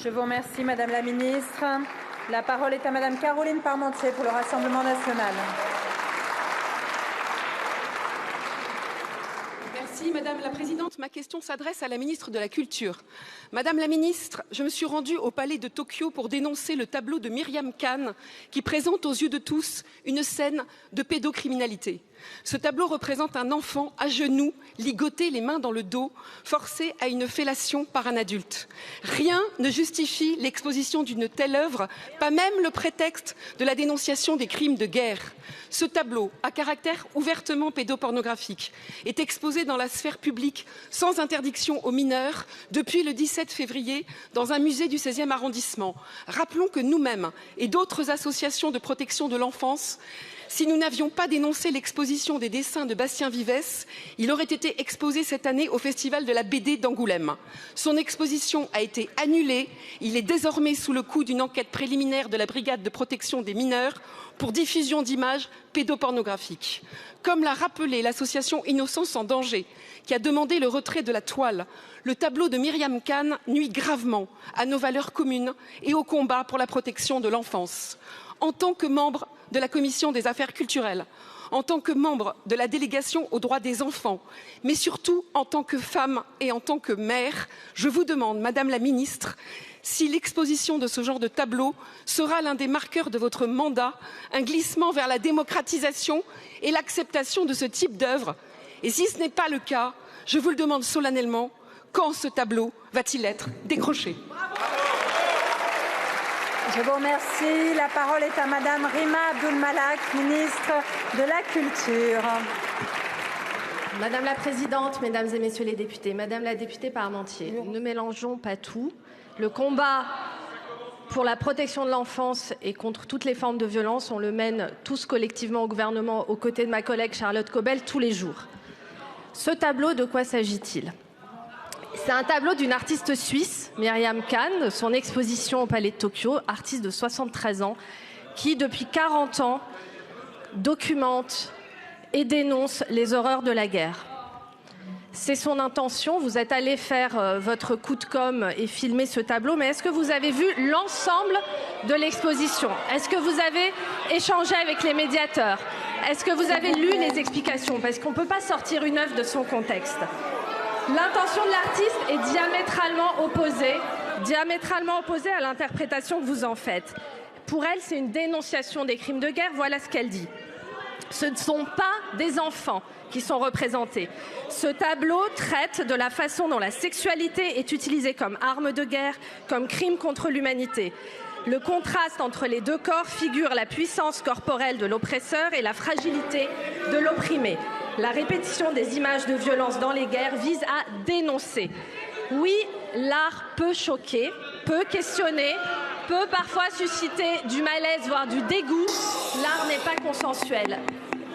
Je vous remercie, Madame la Ministre. La parole est à Madame Caroline Parmentier pour le Rassemblement national. Merci Madame la Présidente. Ma question s'adresse à la Ministre de la Culture. Madame la Ministre, je me suis rendue au Palais de Tokyo pour dénoncer le tableau de Myriam Khan qui présente aux yeux de tous une scène de pédocriminalité. Ce tableau représente un enfant à genoux, ligoté, les mains dans le dos, forcé à une fellation par un adulte. Rien ne justifie l'exposition d'une telle œuvre, pas même le prétexte de la dénonciation des crimes de guerre. Ce tableau, à caractère ouvertement pédopornographique, est exposé dans la sphère publique sans interdiction aux mineurs depuis le 17 février dans un musée du 16e arrondissement. Rappelons que nous-mêmes et d'autres associations de protection de l'enfance, si nous n'avions pas dénoncé l'exposition des dessins de Bastien Vivès, il aurait été exposé cette année au Festival de la BD d'Angoulême. Son exposition a été annulée. Il est désormais sous le coup d'une enquête préliminaire de la Brigade de protection des mineurs pour diffusion d'images pédopornographiques. Comme l'a rappelé l'association Innocence en danger, qui a demandé le retrait de la toile, le tableau de Myriam Khan nuit gravement à nos valeurs communes et au combat pour la protection de l'enfance. En tant que membre de la Commission des affaires culturelles, en tant que membre de la délégation aux droits des enfants, mais surtout en tant que femme et en tant que mère, je vous demande, Madame la Ministre, si l'exposition de ce genre de tableau sera l'un des marqueurs de votre mandat, un glissement vers la démocratisation et l'acceptation de ce type d'œuvre. Et si ce n'est pas le cas, je vous le demande solennellement, quand ce tableau va-t-il être décroché ? Je vous remercie. La parole est à Madame Rima Abdul-Malak, ministre de la Culture. Madame la Présidente, Mesdames et Messieurs les députés, Madame la députée Parmentier, ne mélangeons pas tout. Le combat pour la protection de l'enfance et contre toutes les formes de violence, on le mène tous collectivement au gouvernement aux côtés de ma collègue Charlotte Caubel tous les jours. Ce tableau, de quoi s'agit-il ? C'est un tableau d'une artiste suisse, Myriam Khan, son exposition au Palais de Tokyo, artiste de 73 ans, qui depuis 40 ans documente et dénonce les horreurs de la guerre. C'est son intention, vous êtes allé faire votre coup de com' et filmer ce tableau, mais est-ce que vous avez vu l'ensemble de l'exposition? Est-ce que vous avez échangé avec les médiateurs? Est-ce que vous avez lu les explications? Parce qu'on ne peut pas sortir une œuvre de son contexte. L'intention de l'artiste est diamétralement opposée à l'interprétation que vous en faites. Pour elle, c'est une dénonciation des crimes de guerre. Voilà ce qu'elle dit. Ce ne sont pas des enfants qui sont représentés. Ce tableau traite de la façon dont la sexualité est utilisée comme arme de guerre, comme crime contre l'humanité. Le contraste entre les deux corps figure la puissance corporelle de l'oppresseur et la fragilité de l'opprimé. La répétition des images de violence dans les guerres vise à dénoncer. Oui, l'art peut choquer, peut questionner, peut parfois susciter du malaise, voire du dégoût. L'art n'est pas consensuel.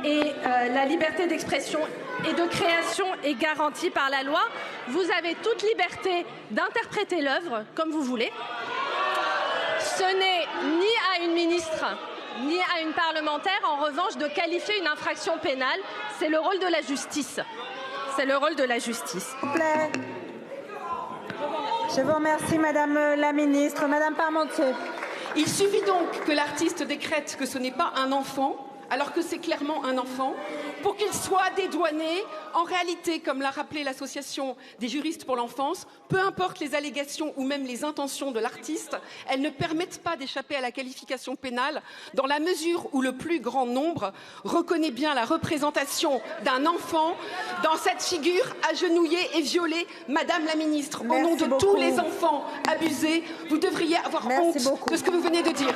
Et la liberté d'expression et de création est garantie par la loi. Vous avez toute liberté d'interpréter l'œuvre comme vous voulez. Ce n'est ni à une ministre ni à une parlementaire, en revanche, de qualifier une infraction pénale. C'est le rôle de la justice. C'est le rôle de la justice. S'il vous plaît. Je vous remercie, Madame la Ministre. Madame Parmentier. Il suffit donc que l'artiste décrète que ce n'est pas un enfant, alors que c'est clairement un enfant, pour qu'il soit dédouané. En réalité, comme l'a rappelé l'association des juristes pour l'enfance, peu importe les allégations ou même les intentions de l'artiste, elles ne permettent pas d'échapper à la qualification pénale dans la mesure où le plus grand nombre reconnaît bien la représentation d'un enfant dans cette figure agenouillée et violée. Madame la Ministre, au nom de tous les enfants abusés, vous devriez avoir honte de ce que vous venez de dire.